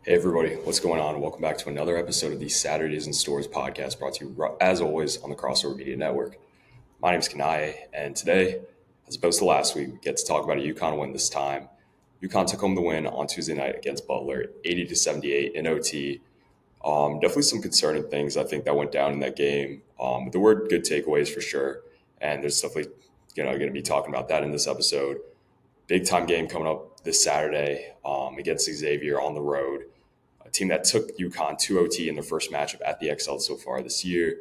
Hey everybody, what's going on? Welcome back to another episode of the Saturdays in Stores podcast brought to you as always on the Crossover Media Network. My name is Kanaye, and today, as opposed to last week, we get to talk about a UConn win this time. UConn took home the win on Tuesday night against Butler, 80-78 in OT. Definitely some concerning things I think that went down in that game. But there were good takeaways for sure, and there's definitely going to be talking about that in this episode. Big time game coming up this Saturday against Xavier on the road, a team that took UConn to OT in their first matchup at the XL so far this year,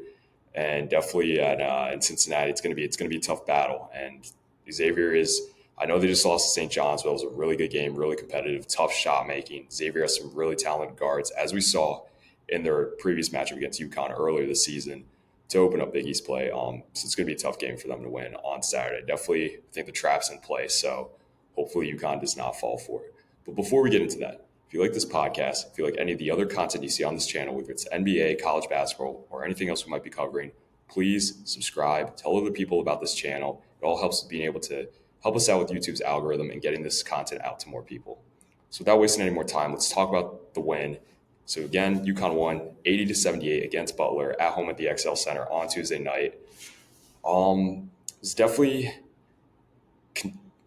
and definitely in Cincinnati, it's gonna be a tough battle. And Xavier is, I know they just lost to St. John's, but it was a really good game, really competitive, tough shot making. Xavier has some really talented guards, as we saw in their previous matchup against UConn earlier this season to open up Big East play. So it's going to be a tough game for them to win on Saturday. Definitely, I think the trap's in place, so hopefully UConn does not fall for it. But before we get into that, if you like this podcast, if you like any of the other content you see on this channel, whether it's NBA, college basketball, or anything else we might be covering, please subscribe, tell other people about this channel. It all helps being able to help us out with YouTube's algorithm and getting this content out to more people. So without wasting any more time, let's talk about the win. So again, UConn won 80-78 against Butler at home at the XL Center on Tuesday night. It's definitely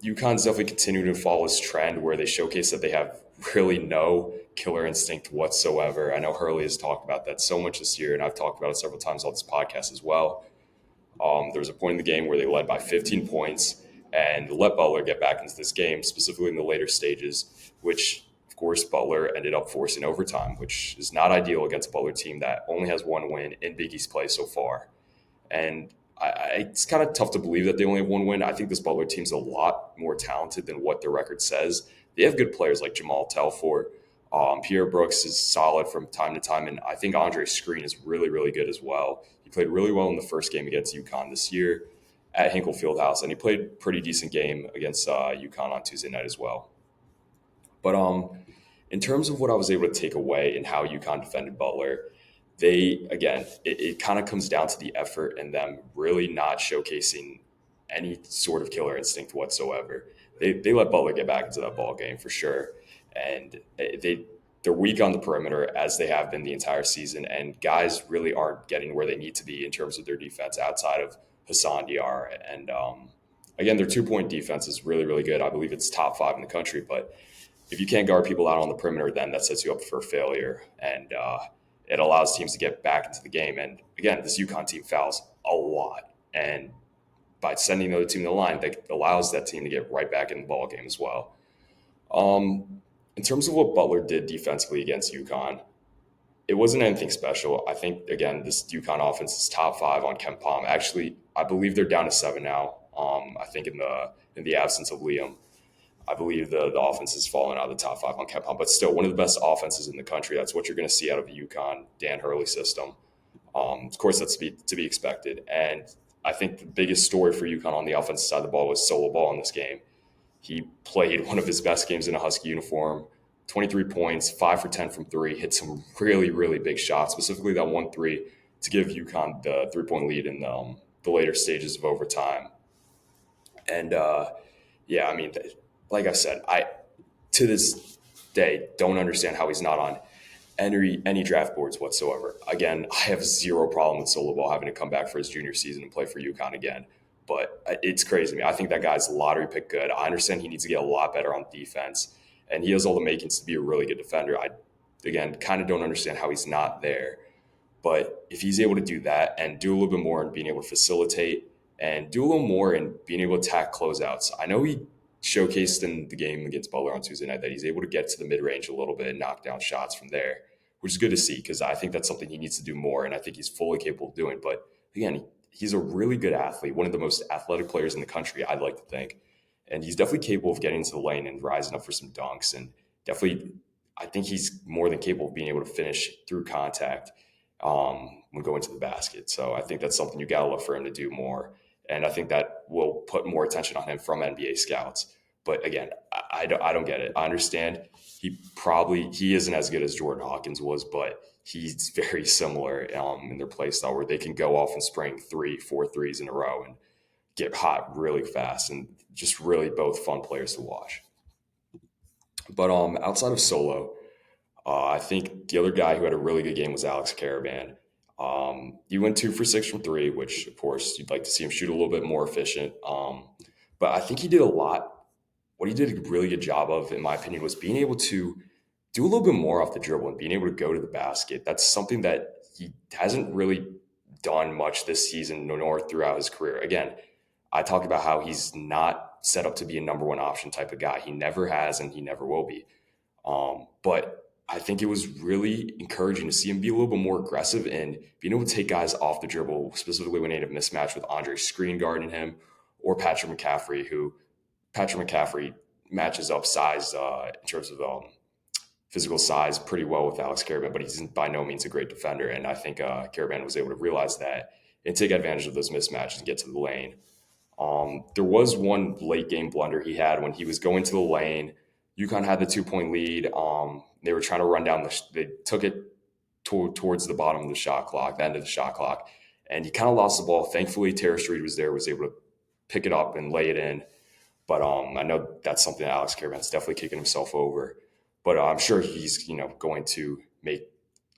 UConn's definitely continuing to follow this trend where they showcase that they have really no killer instinct whatsoever. I know Hurley has talked about that so much this year, and I've talked about it several times on this podcast as well. There was a point in the game where they led by 15 points and let Butler get back into this game, specifically in the later stages, which, of course, Butler ended up forcing overtime, which is not ideal against a Butler team that only has one win in Big East play so far. And it's kind of tough to believe that they only have one win. I think this Butler team's a lot more talented than what their record says. They have good players like Jamal Telfort. Pierre Brooks is solid from time to time, and I think Andre Screen is really, really good as well. He played really well in the first game against UConn this year at Hinkle Fieldhouse, and he played a pretty decent game against UConn on Tuesday night as well. But in terms of what I was able to take away and how UConn defended Butler, it kind of comes down to the effort and them really not showcasing any sort of killer instinct whatsoever. They let Butler get back into that ball game for sure, and they're weak on the perimeter as they have been the entire season, and guys really aren't getting where they need to be in terms of their defense outside of Hassan Diar. And again, their 2 point defense is really, really good. I believe it's top 5 in the country, but if you can't guard people out on the perimeter, then that sets you up for failure. And it allows teams to get back into the game. And again, this UConn team fouls a lot. And by sending the other team to the line, that allows that team to get right back in the ball game as well. In terms of what Butler did defensively against UConn, it wasn't anything special. I think, again, this UConn offense is top 5 on KenPom. Actually, I believe they're down to 7 now. I think in the absence of Liam. I believe the offense has fallen out of the top 5 on KenPom, but still one of the best offenses in the country. That's what you're going to see out of the UConn Dan Hurley system. Of course, that's to be expected. And I think the biggest story for UConn on the offensive side of the ball was Solo Ball in this game. He played one of his best games in a Husky uniform, 23 points, 5 for 10 from 3, hit some really, really big shots, specifically that 1-3 to give UConn the 3-point lead in the later stages of overtime. And yeah, I mean, like I said, I to this day don't understand how he's not on any draft boards whatsoever. Again, I have zero problem with Solo Ball having to come back for his junior season and play for UConn again. But it's crazy to me. I think that guy's lottery pick good. I understand he needs to get a lot better on defense, and he has all the makings to be a really good defender. I, again, kind of don't understand how he's not there. But if he's able to do that and do a little bit more in being able to facilitate and do a little more in being able to attack closeouts, I know he showcased in the game against Butler on Tuesday night that he's able to get to the mid-range a little bit and knock down shots from there, which is good to see because I think that's something he needs to do more, and I think he's fully capable of doing. But again, he's a really good athlete, one of the most athletic players in the country, I'd like to think. And he's definitely capable of getting into the lane and rising up for some dunks. And definitely, I think he's more than capable of being able to finish through contact when going to the basket. So I think that's something you got to look for him to do more. And I think that will put more attention on him from NBA scouts. But again, I don't get it. I understand he isn't as good as Jordan Hawkins was, but he's very similar in their play style where they can go off and spring 3-4 threes in a row and get hot really fast, and just really both fun players to watch. But outside of Solo, I think the other guy who had a really good game was Alex Caravan. He went 2 for 6 from three, which of course you'd like to see him shoot a little bit more efficient. But I think he did a lot. What he did a really good job of, in my opinion, was being able to do a little bit more off the dribble and being able to go to the basket. That's something that he hasn't really done much this season nor throughout his career. Again, I talked about how he's not set up to be a number one option type of guy. He never has and he never will be. But I think it was really encouraging to see him be a little bit more aggressive and being able to take guys off the dribble, specifically when he had a mismatch with Andre screen guarding him or Patrick McCaffrey matches up size in terms of physical size pretty well with Alex Caravan, but he's by no means a great defender. And I think Caravan was able to realize that and take advantage of those mismatches and get to the lane. There was one late game blunder he had when he was going to the lane. UConn had the 2 point lead. They were trying to run down they took it towards the bottom of the shot clock, the end of the shot clock, and he kind of lost the ball. Thankfully, Terrace Reed was there, was able to pick it up and lay it in. But I know that's something that Alex Caravan's definitely kicking himself over. But I'm sure he's going to make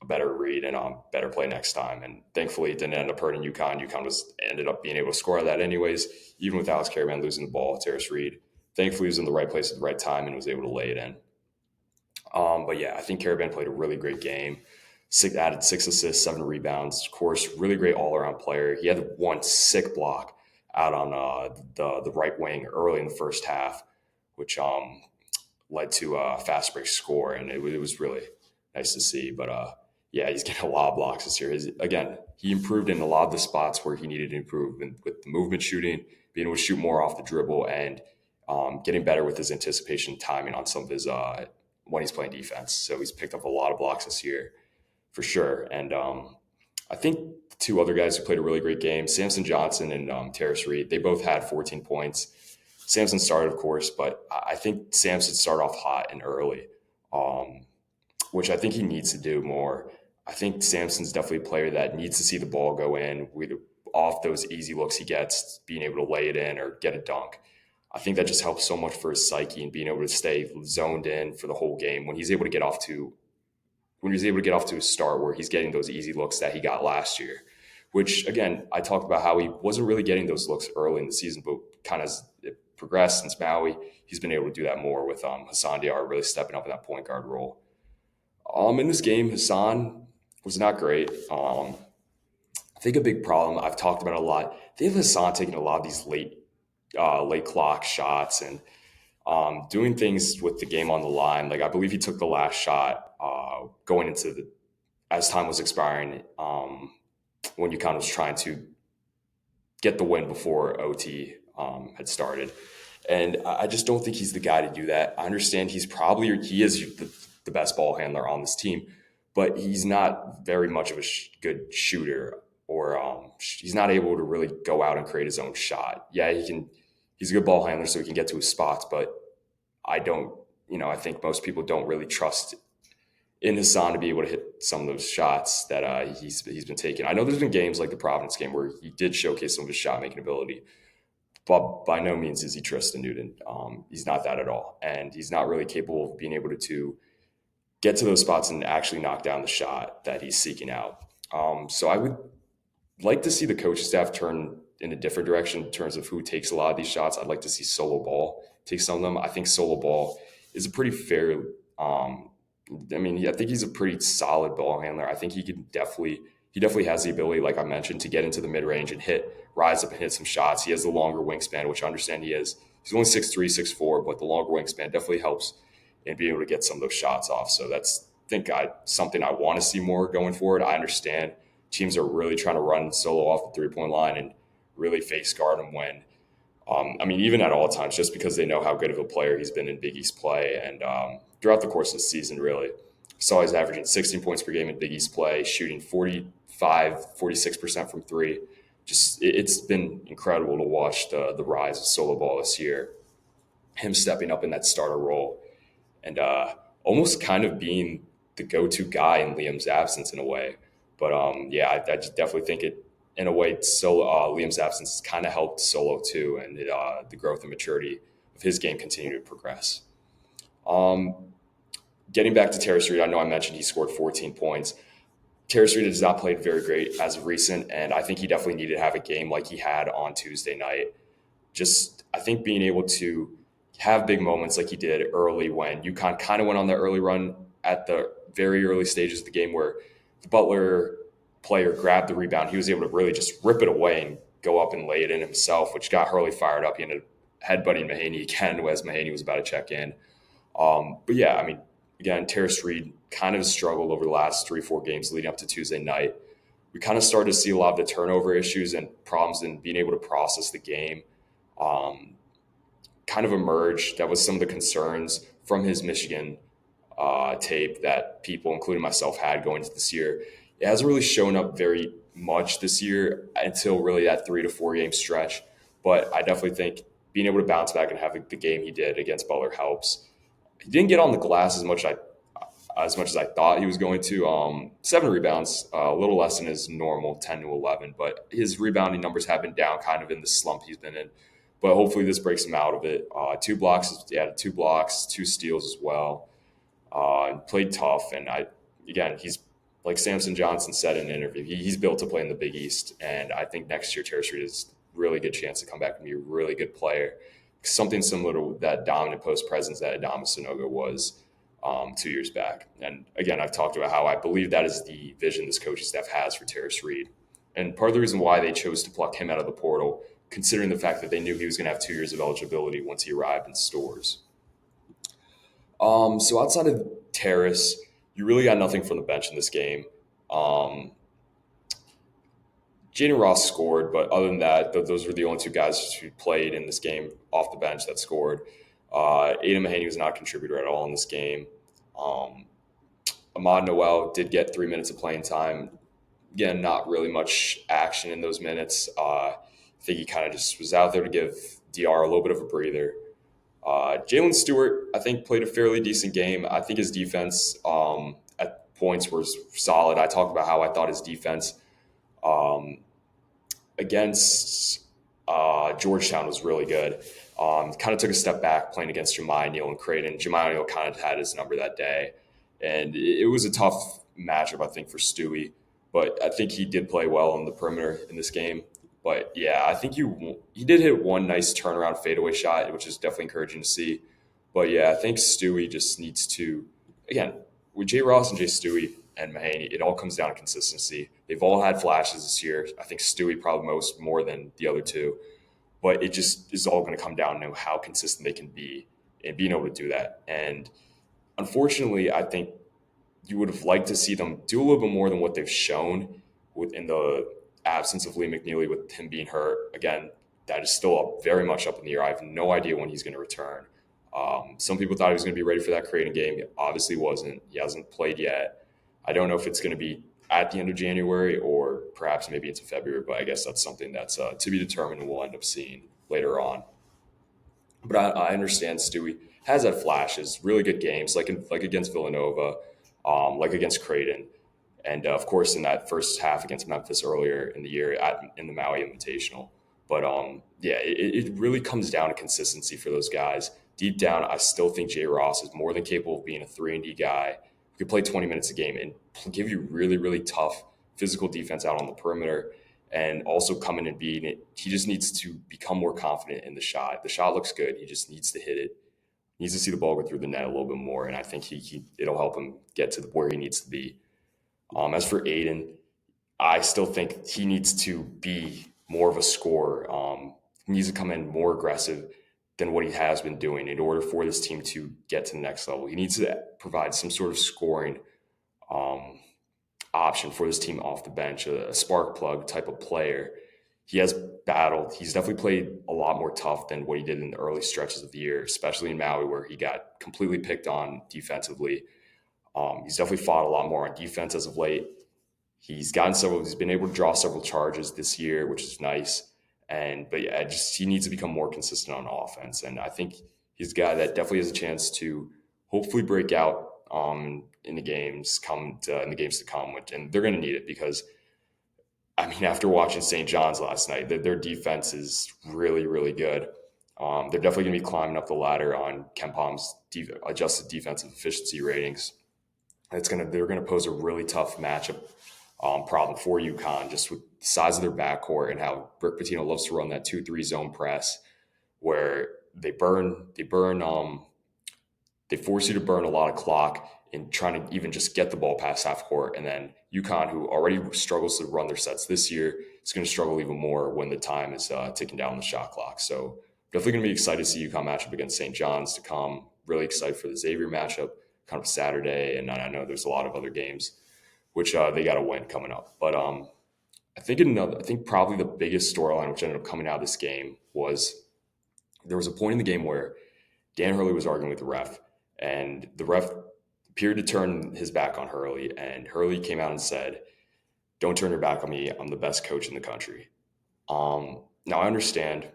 a better read and better play next time. And thankfully, it didn't end up hurting UConn. UConn ended up being able to score that anyways, even with Alex Caravan losing the ball. Terrace Reed thankfully was in the right place at the right time and was able to lay it in. But yeah, I think Caravan played a really great game. Added 6 assists, 7 rebounds. Of course, really great all-around player. He had one sick block out on the right wing early in the first half, which led to a fast break score, and it was really nice to see. But yeah, he's getting a lot of blocks this year. Again, he improved in a lot of the spots where he needed to improve with the movement shooting, being able to shoot more off the dribble, and getting better with his anticipation timing on some of his when he's playing defense. So he's picked up a lot of blocks this year for sure. And I think the two other guys who played a really great game, Samson Johnson and Terrace Reed, they both had 14 points. Samson started, of course, but I think Samson started off hot and early, which I think he needs to do more. I think Samson's definitely a player that needs to see the ball go in off those easy looks he gets, being able to lay it in or get a dunk. I think that just helps so much for his psyche and being able to stay zoned in for the whole game when he's able to get off to a start where he's getting those easy looks that he got last year, which again, I talked about how he wasn't really getting those looks early in the season, but kind of it progressed since Maui. He's been able to do that more with Hassan Diarra really stepping up in that point guard role. In this game, Hassan was not great. I think a big problem, I've talked about it a lot, they have Hassan taking a lot of these late clock shots and doing things with the game on the line. Like I believe he took the last shot going into as time was expiring when UConn was trying to get the win before OT had started. And I just don't think he's the guy to do that. I understand he is the best ball handler on this team, but he's not very much of a good shooter, or he's not able to really go out and create his own shot. Yeah, he's a good ball handler, so he can get to his spots, but I think most people don't really trust in Hassan to be able to hit some of those shots that he's been taking. I know there's been games like the Providence game where he did showcase some of his shot making ability, but by no means is he Tristan Newton. He's not that at all, and he's not really capable of being able to get to those spots and actually knock down the shot that he's seeking out. So I would like to see the coaching staff turn in a different direction in terms of who takes a lot of these shots. I'd like to see Solo Ball take some of them. I think Solo Ball is a pretty fair. I think he's a pretty solid ball handler. I think he definitely has the ability, like I mentioned, to get into the mid range and rise up and hit some shots. He has the longer wingspan, which I understand he is. He's only 6'3", 6'4", but the longer wingspan definitely helps in being able to get some of those shots off. So that's something I want to see more going forward. I understand teams are really trying to run Solo off the 3-point line and really face guard him when, even at all times, just because they know how good of a player he's been in Big East play. And throughout the course of the season, really, saw he's averaging 16 points per game in Big East play, shooting 46% from three. It's been incredible to watch the rise of Solo Ball this year, him stepping up in that starter role and almost kind of being the go-to guy in Liam's absence in a way. But I just definitely think it, in a way, Liam's absence has kind of helped Solo too, and the growth and maturity of his game continue to progress. getting back to Terrace Reed, I know I mentioned he scored 14 points. Terrace Reed has not played very great as of recent, and I think he definitely needed to have a game like he had on Tuesday night. Just, I think being able to have big moments like he did early when UConn kind of went on that early run at the very early stages of the game where the Butler player grabbed the rebound. He was able to really just rip it away and go up and lay it in himself, which got Hurley fired up. He ended up headbutting Mahaney again as Mahaney was about to check in. But yeah, I mean, again, Terrace Reed kind of struggled over the last 3-4 games leading up to Tuesday night. We kind of started to see a lot of the turnover issues and problems in being able to process the game kind of emerge. That was some of the concerns from his Michigan tape that people, including myself, had going into this year. It hasn't really shown up very much this year until really that 3 to 4 game stretch. But I definitely think being able to bounce back and have the game he did against Butler helps. He didn't get on the glass as much as I thought he was going to. 7 rebounds, a little less than his normal 10 to 11, but his rebounding numbers have been down kind of in the slump he's been in. But hopefully this breaks him out of it. 2 blocks, yeah, 2 blocks, 2 steals as well. Played tough, and he's like Samson Johnson said in an interview, he's built to play in the Big East, and I think next year Terrace Reed has a really good chance to come back and be a really good player. Something similar to that dominant post presence that Adama Sanogo was 2 years back. And again, I've talked about how I believe that is the vision this coaching staff has for Terrace Reed. And part of the reason why they chose to pluck him out of the portal, considering the fact that they knew he was going to have 2 years of eligibility once he arrived in STORRS. So outside of Terrace, you really got nothing from the bench in this game. Jaden Ross scored, but other than that, those were the only 2 guys who played in this game off the bench that scored. Aiden Mahaney was not a contributor at all in this game. Ahmad Noel did get 3 minutes of playing time. Again, not really much action in those minutes. I think he kind of just was out there to give DR a little bit of a breather. Jalen Stewart, I think, played a fairly decent game. I think his defense at points was solid. I talked about how I thought his defense against Georgetown was really good. Kind of took a step back playing against Jemiah Neal and Creighton. Jemiah Neal kind of had his number that day. And it was a tough matchup, I think, for Stewie. But I think he did play well on the perimeter in this game. But yeah, I think he did hit one nice turnaround fadeaway shot, which is definitely encouraging to see. But yeah, I think Stewie just needs to, again, with Jay Ross and Jay Stewie and Mahaney, it all comes down to consistency. They've all had flashes this year. I think Stewie probably more than the other 2. But it just is all going to come down to how consistent they can be in being able to do that. And unfortunately, I think you would have liked to see them do a little bit more than what they've shown within the absence of Lee McNeely with him being hurt. Again, that is still very much up in the air. I have no idea when he's going to return. Some people thought he was going to be ready for that Creighton game. He obviously wasn't. He hasn't played yet. I don't know if it's going to be at the end of January or perhaps maybe into February, but I guess that's something that's to be determined and we'll end up seeing later on. But I understand Stewie has had flashes, really good games, like against Villanova, like against Creighton, and of course in that first half against Memphis earlier in the year in the Maui Invitational. But yeah, it really comes down to consistency for those guys. Deep down, I still think Jay Ross is more than capable of being a 3-and-D guy who could play 20 minutes a game and give you really, really tough physical defense out on the perimeter and also come in and beat it. He just needs to become more confident in the shot. The shot looks good. He just needs to hit it. He needs to see the ball go through the net a little bit more, and I think it'll help him get to where he needs to be. As for Aiden, I still think he needs to be more of a scorer. He needs to come in more aggressive than what he has been doing in order for this team to get to the next level. He needs to provide some sort of scoring option for this team off the bench, a spark plug type of player. He has battled. He's definitely played a lot more tough than what he did in the early stretches of the year, especially in Maui where he got completely picked on defensively. He's definitely fought a lot more on defense as of late. He's been able to draw several charges this year, which is nice. But yeah, he needs to become more consistent on offense. And I think he's a guy that definitely has a chance to hopefully break out in the games to come. And they're going to need it because, I mean, after watching St. John's last night, their defense is really, really good. They're definitely going to be climbing up the ladder on Ken Palm's adjusted defensive efficiency ratings. They're gonna pose a really tough matchup problem for UConn, just with the size of their backcourt and how Rick Pitino loves to run that 2-3 zone press, where they force you to burn a lot of clock in trying to even just get the ball past half court. And then UConn, who already struggles to run their sets this year, is going to struggle even more when the time is ticking down the shot clock. So definitely going to be excited to see UConn matchup against St. John's to come. Really excited for the Xavier matchup, kind of Saturday. And I know there's a lot of other games which they got to win coming up. But I think probably the biggest storyline which ended up coming out of this game was there was a point in the game where Dan Hurley was arguing with the ref, and the ref appeared to turn his back on Hurley, and Hurley came out and said, "Don't turn your back on me. I'm the best coach in the country." Now I understand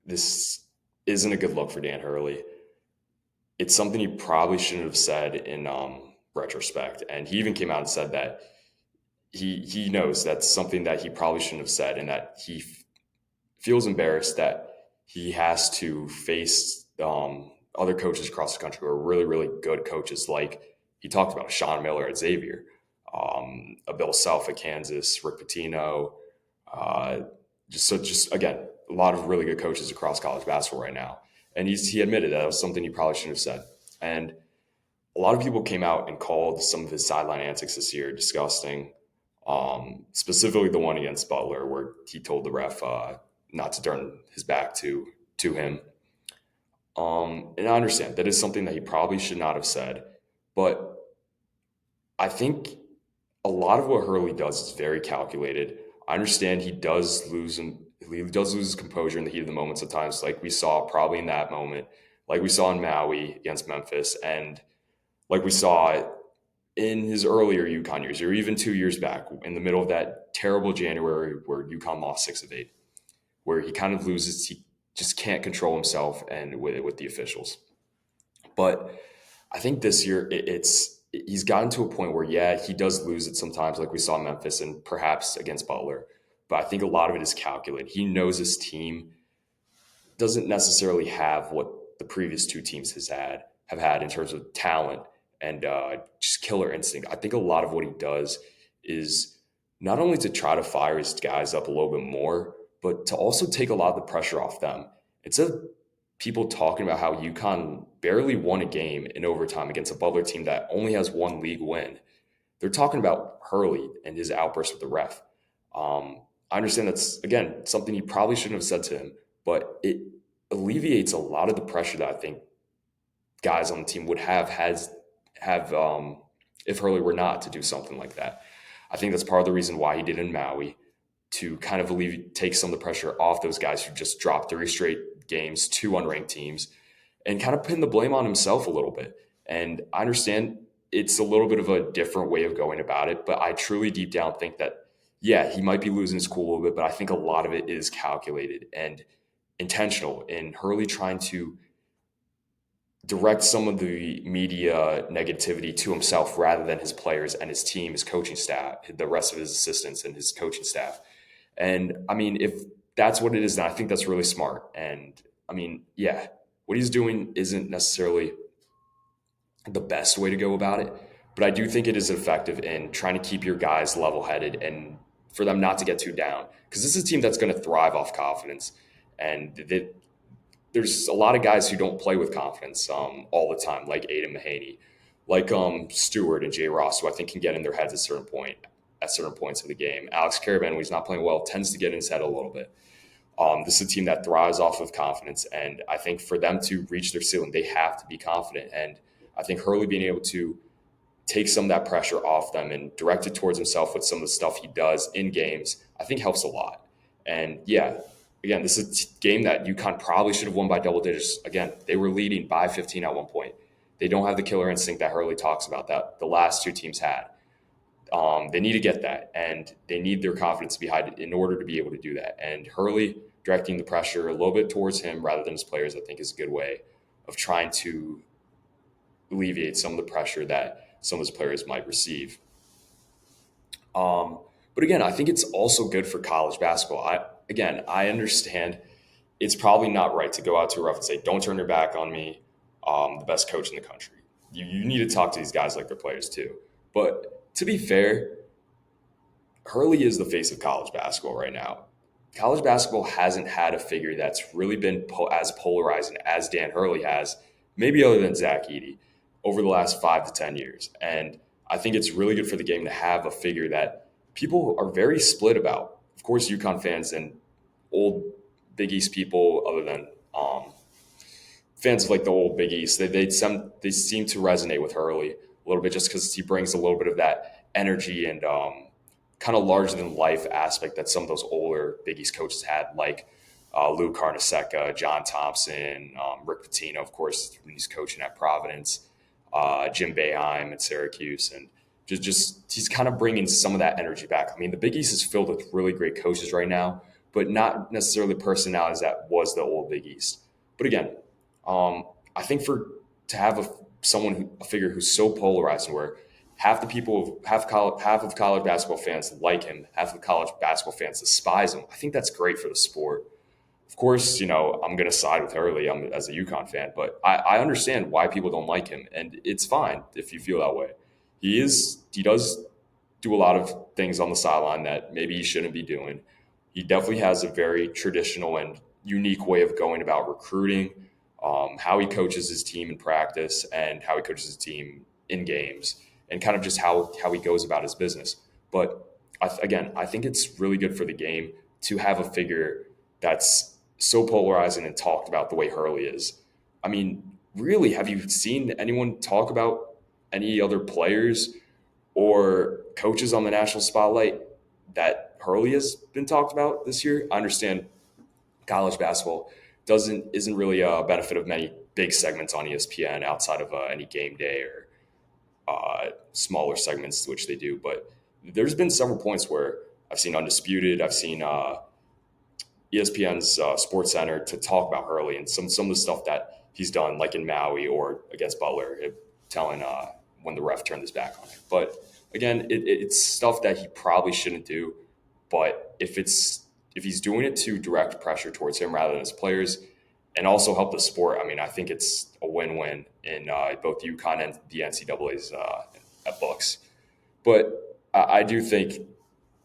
this isn't a good look for Dan Hurley. It's something he probably shouldn't have said in retrospect, and he even came out and said that he knows that's something that he probably shouldn't have said, and that he feels embarrassed that he has to face other coaches across the country who are really, really good coaches. Like he talked about Sean Miller at Xavier, a Bill Self at Kansas, Rick Pitino, just again, a lot of really good coaches across college basketball right now. And he admitted that it was something he probably shouldn't have said. And a lot of people came out and called some of his sideline antics this year disgusting. Specifically the one against Butler, where he told the ref not to turn his back to him. And I understand that is something that he probably should not have said, but I think a lot of what Hurley does is very calculated. I understand he does lose his composure in the heat of the moment sometimes, like we saw probably in that moment, like we saw in Maui against Memphis, and like we saw in his earlier UConn years, or even 2 years back in the middle of that terrible January where UConn lost 6 of 8, where he kind of loses, he just can't control himself and with the officials. But I think this year he's gotten to a point where, yeah, he does lose it sometimes, like we saw in Memphis and perhaps against Butler. But I think a lot of it is calculated. He knows his team doesn't necessarily have what the previous two teams have had in terms of talent and just killer instinct. I think a lot of what he does is not only to try to fire his guys up a little bit more, but to also take a lot of the pressure off them. Instead of people talking about how UConn barely won a game in overtime against a Butler team that only has one league win, they're talking about Hurley and his outburst with the ref. I understand that's, again, something he probably shouldn't have said to him, but it alleviates a lot of the pressure that I think guys on the team would have if Hurley were not to do something like that. I think that's part of the reason why he did in Maui, to kind of take some of the pressure off those guys who just dropped 3 straight games to unranked teams, and kind of pin the blame on himself a little bit. And I understand it's a little bit of a different way of going about it, but I truly deep down think that, yeah, he might be losing his cool a little bit, but I think a lot of it is calculated and intentional in Hurley trying to direct some of the media negativity to himself rather than his players and his team, his coaching staff, the rest of his assistants and his coaching staff. And I mean, if that's what it is, then I think that's really smart. And I mean, yeah, what he's doing isn't necessarily the best way to go about it, but I do think it is effective in trying to keep your guys level headed and for them not to get too down. Because this is a team that's going to thrive off confidence. And there's a lot of guys who don't play with confidence all the time, like Aiden Mahaney, like Stewart and Jay Ross, who I think can get in their heads at certain points of the game. Alex Caravan, when he's not playing well, tends to get in his head a little bit. This is a team that thrives off of confidence, and I think for them to reach their ceiling, they have to be confident. And I think Hurley being able to take some of that pressure off them and direct it towards himself with some of the stuff he does in games, I think helps a lot. And yeah, again, this is a game that UConn probably should have won by double digits. Again, they were leading by 15 at one point. They don't have the killer instinct that Hurley talks about that the last two teams had. They need to get that, and they need their confidence behind it in order to be able to do that. And Hurley directing the pressure a little bit towards him rather than his players, I think, is a good way of trying to alleviate some of the pressure that some of his players might receive. But again, I think it's also good for college basketball. I understand it's probably not right to go out to a ref and say, "Don't turn your back on me, the best coach in the country." You need to talk to these guys like they're players too. But to be fair, Hurley is the face of college basketball right now. College basketball hasn't had a figure that's really been as polarizing as Dan Hurley has, maybe other than Zach Edey, over the last 5 to 10 years. And I think it's really good for the game to have a figure that people are very split about. Of course, UConn fans and old Big East people, other than fans of like the old Big East, they seem to resonate with Hurley a little bit just because he brings a little bit of that energy and kind of larger than life aspect that some of those older Big East coaches had, like Lou Carnesecca, John Thompson, Rick Pitino, of course, when he's coaching at Providence, Jim Boeheim at Syracuse, and just he's kind of bringing some of that energy back. I mean, the Big East is filled with really great coaches right now, but not necessarily personalities that was the old Big East. But again, I think to have a figure who's so polarizing, where half the people, half of college basketball fans like him, half of college basketball fans despise him. I think that's great for the sport. Of course, I'm going to side with Hurley as a UConn fan, but I understand why people don't like him, and it's fine if you feel that way. He does do a lot of things on the sideline that maybe he shouldn't be doing. He definitely has a very traditional and unique way of going about recruiting, how he coaches his team in practice, and how he coaches his team in games, and kind of just how he goes about his business. But again, I think it's really good for the game to have a figure that's so polarizing and talked about the way Hurley is. I mean, really, have you seen anyone talk about any other players or coaches on the national spotlight that Hurley has been talked about this year? I understand college basketball isn't really a benefit of many big segments on ESPN outside of any game day or smaller segments which they do. But there's been several points where I've seen Undisputed, I've seen ESPN's Sports Center to talk about Hurley and some of the stuff that he's done, like in Maui or against Butler, telling when the ref turned his back on it. But again, it's stuff that he probably shouldn't do. But if he's doing it to direct pressure towards him rather than his players, and also help the sport, I mean, I think it's a win-win in both UConn and the NCAA's at books. But I do think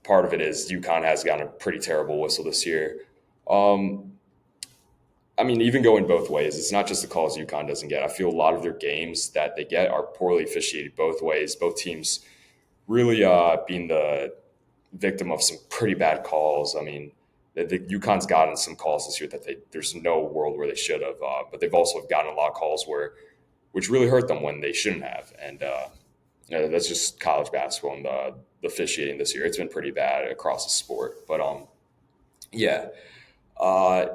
part of it is UConn has gotten a pretty terrible whistle this year. I mean, even going both ways, it's not just the calls UConn doesn't get. I feel a lot of their games that they get are poorly officiated both ways. Both teams really being the victim of some pretty bad calls. I mean, the UConn's gotten some calls this year that there's no world where they should have, but they've also gotten a lot of calls which really hurt them when they shouldn't have. And that's just college basketball and the officiating this year. It's been pretty bad across the sport. But yeah, I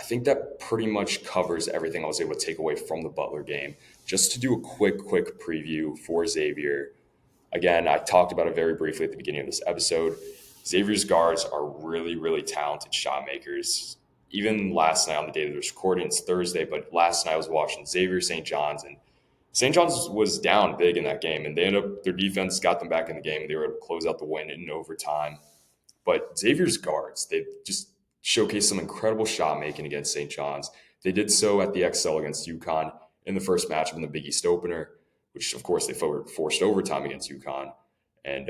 think that pretty much covers everything I was able to take away from the Butler game. Just to do a quick preview for Xavier. Again, I talked about it very briefly at the beginning of this episode. Xavier's guards are really, really talented shot makers. Even last night on the day that was recording, it's Thursday, but last night I was watching Xavier St. John's, and St. John's was down big in that game, and their defense got them back in the game, and they were able to close out the win in overtime. But Xavier's guards, they just showcased some incredible shot making against St. John's. They did so at the XL against UConn in the first matchup in the Big East opener, which of course they forced overtime against UConn. And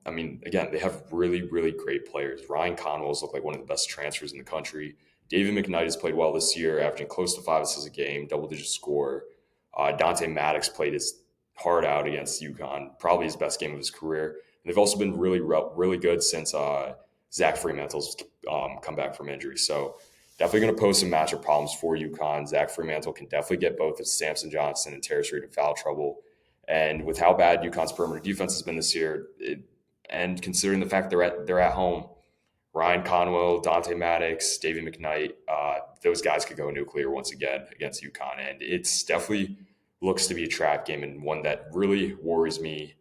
I mean, again, they have really, really great players. Ryan Conwell's looked like one of the best transfers in the country. David McKnight has played well this year, averaging close to 5 assists a game, double-digit scorer. Dante Maddox played his heart out against UConn, probably his best game of his career. And they've also been really, really good since Zach Fremantle's come back from injury. So definitely going to pose some matchup problems for UConn. Zach Fremantle can definitely get both Samson Johnson and Terrence Reed in foul trouble. And with how bad UConn's perimeter defense has been this year, and considering the fact they're at home, Ryan Conwell, Dante Maddox, David McKnight, those guys could go nuclear once again against UConn. And it's definitely looks to be a trap game and one that really worries me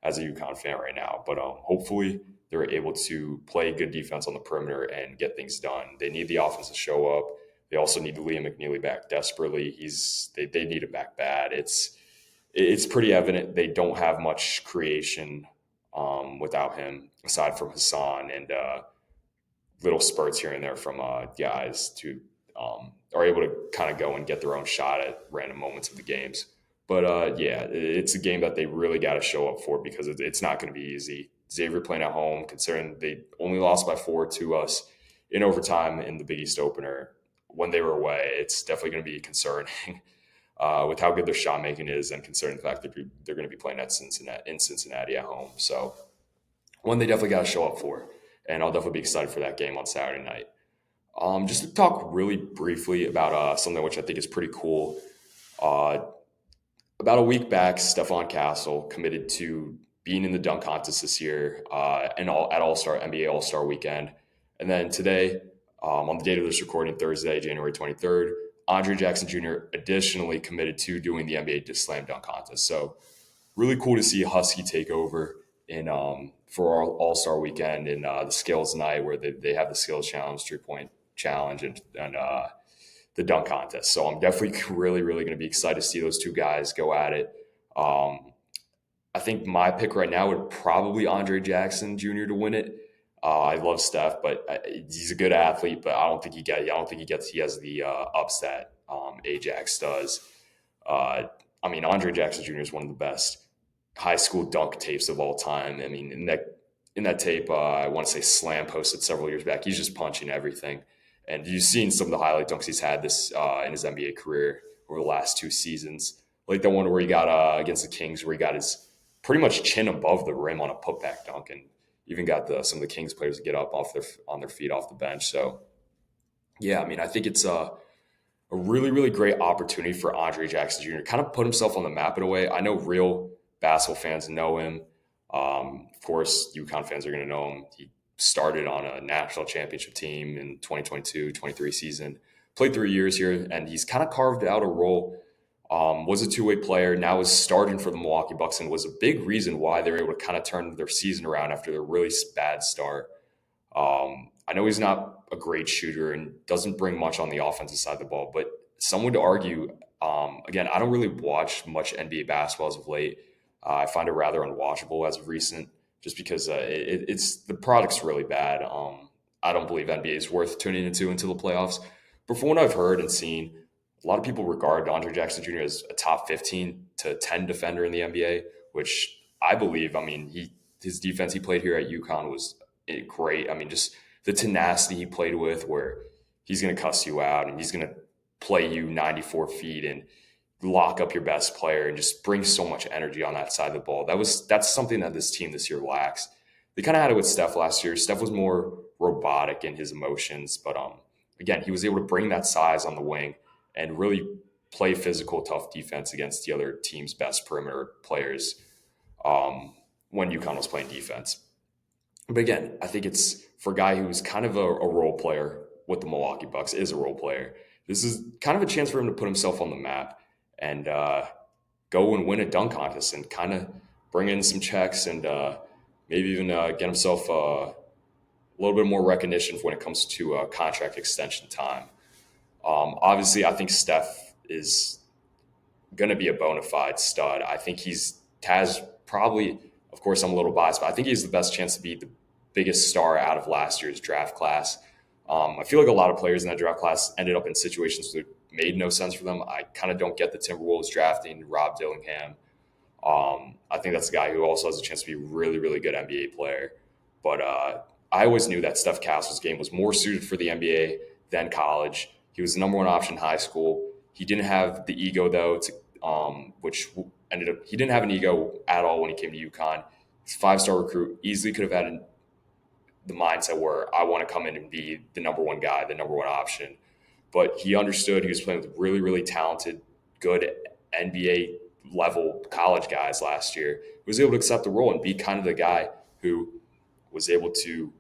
as a UConn fan right now. But hopefully they're able to play good defense on the perimeter and get things done. They need the offense to show up. They also need Liam McNeely back desperately. They need him back bad. It's pretty evident they don't have much creation without him, aside from Hassan and little spurts here and there from guys to are able to kind of go and get their own shot at random moments of the games. But yeah, it's a game that they really got to show up for because it's not going to be easy. Xavier playing at home, considering they only lost by 4 to us in overtime in the Big East opener when they were away. It's definitely going to be concerning with how good their shot making is, and considering the fact that they're going to be playing at Cincinnati at home. So one they definitely got to show up for, and I'll definitely be excited for that game on Saturday night. Just to talk really briefly about something which I think is pretty cool. Uh, about a week back, Stephon Castle committed to being in the dunk contest this year and at All-Star NBA All-Star Weekend. And then today, on the date of this recording, Thursday, January 23rd, Andre Jackson Jr. additionally committed to doing the NBA Slam Dunk Contest. So really cool to see Husky take over in for our All-Star Weekend in the skills night, where they have the skills challenge, 3-point challenge, and the dunk contest. So I'm definitely really going to be excited to see those two guys go at it. I think my pick right now would probably Andre Jackson Jr. to win it. I love Steph, but he's a good athlete. But I don't think he has the ups that Ajax does. I mean, Andre Jackson Jr. is one of the best high school dunk tapes of all time. I mean, in that tape, I want to say Slam posted several years back. He's just punching everything. And you've seen some of the highlight dunks he's had this in his NBA career over the last 2 seasons. Like the one where he got against the Kings, where he got his pretty much chin above the rim on a putback dunk, and even got some of the Kings players to get up on their feet off the bench. So, yeah, I mean, I think it's a really great opportunity for Andre Jackson Jr. to kind of put himself on the map in a way. I know real basketball fans know him. Of course, UConn fans are going to know him. He started on a national championship team in 2022-23 season, played 3 years here, and he's kind of carved out a role. Was a two-way player, now is starting for the Milwaukee Bucks, and was a big reason why they were able to kind of turn their season around after their really bad start. I know he's not a great shooter and doesn't bring much on the offensive side of the ball, but some would argue, again, I don't really watch much NBA basketball as of late. I find it rather unwatchable as of recent, just because it's the product's really bad. I don't believe NBA is worth tuning into until the playoffs. But from what I've heard and seen, a lot of people regard Andre Jackson Jr. as a top 15 to 10 defender in the NBA, which I believe. I mean, his defense he played here at UConn was great. I mean, just the tenacity he played with, where he's going to cuss you out and he's going to play you 94 feet and lock up your best player and just bring so much energy on that side of the ball. That's something that this team this year lacks. They kind of had it with Steph last year. Steph was more robotic in his emotions, but again, he was able to bring that size on the wing and really play physical, tough defense against the other team's best perimeter players when UConn was playing defense. But again, I think it's for a guy who's kind of a role player with the Milwaukee Bucks, is a role player. This is kind of a chance for him to put himself on the map and go and win a dunk contest and kind of bring in some checks and maybe even get himself a little bit more recognition when it comes to contract extension time. Obviously, I think Steph is going to be a bona fide stud. I think has probably, of course, I'm a little biased, but I think he has the best chance to be the biggest star out of last year's draft class. I feel like a lot of players in that draft class ended up in situations that made no sense for them. I kind of don't get the Timberwolves drafting Rob Dillingham. I think that's a guy who also has a chance to be a really good NBA player. But I always knew that Steph Castle's game was more suited for the NBA than college. He was the number one option in high school. He didn't have the ego, though, he didn't have an ego at all when he came to UConn. He's a 5-star recruit, easily could have had the mindset where I want to come in and be the number one guy, the number one option. But he understood he was playing with really talented, good NBA level college guys last year. He was able to accept the role and be kind of the guy who was able to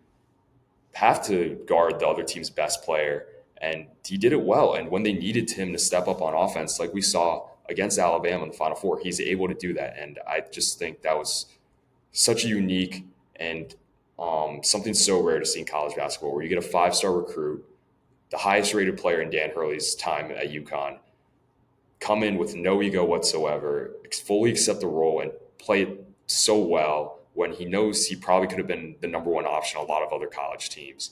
have to guard the other team's best player. And he did it well. And when they needed him to step up on offense, like we saw against Alabama in the Final Four, he's able to do that. And I just think that was such a unique and something so rare to see in college basketball, where you get a 5-star recruit, the highest rated player in Dan Hurley's time at UConn, come in with no ego whatsoever, fully accept the role and play it so well when he knows he probably could have been the number one option on a lot of other college teams.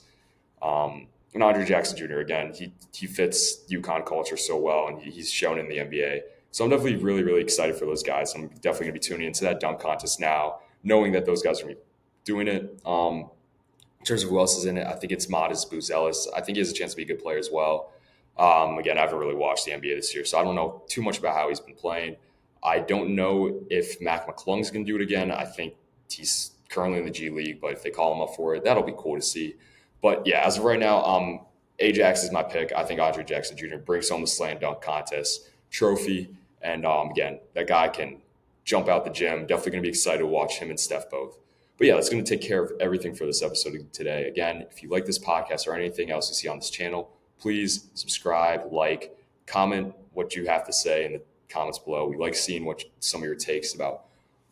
And Andre Jackson Jr., again, he fits UConn culture so well, and he's shown in the NBA. So I'm definitely really, really excited for those guys. I'm definitely going to be tuning into that dunk contest now, knowing that those guys are going to be doing it. In terms of who else is in it, I think it's Modest Buzelis. I think he has a chance to be a good player as well. Again, I haven't really watched the NBA this year, so I don't know too much about how he's been playing. I don't know if Mac McClung's going to do it again. I think he's currently in the G League, but if they call him up for it, that'll be cool to see. But yeah, as of right now, Ajax is my pick. I think Andre Jackson Jr. brings home the slam dunk contest trophy. And again, that guy can jump out the gym. Definitely going to be excited to watch him and Steph both. But yeah, that's going to take care of everything for this episode today. Again, if you like this podcast or anything else you see on this channel, please subscribe, like, comment what you have to say in the comments below. We like seeing what some of your takes about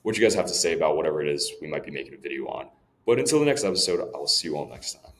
what you guys have to say about whatever it is we might be making a video on. But until the next episode, I will see you all next time.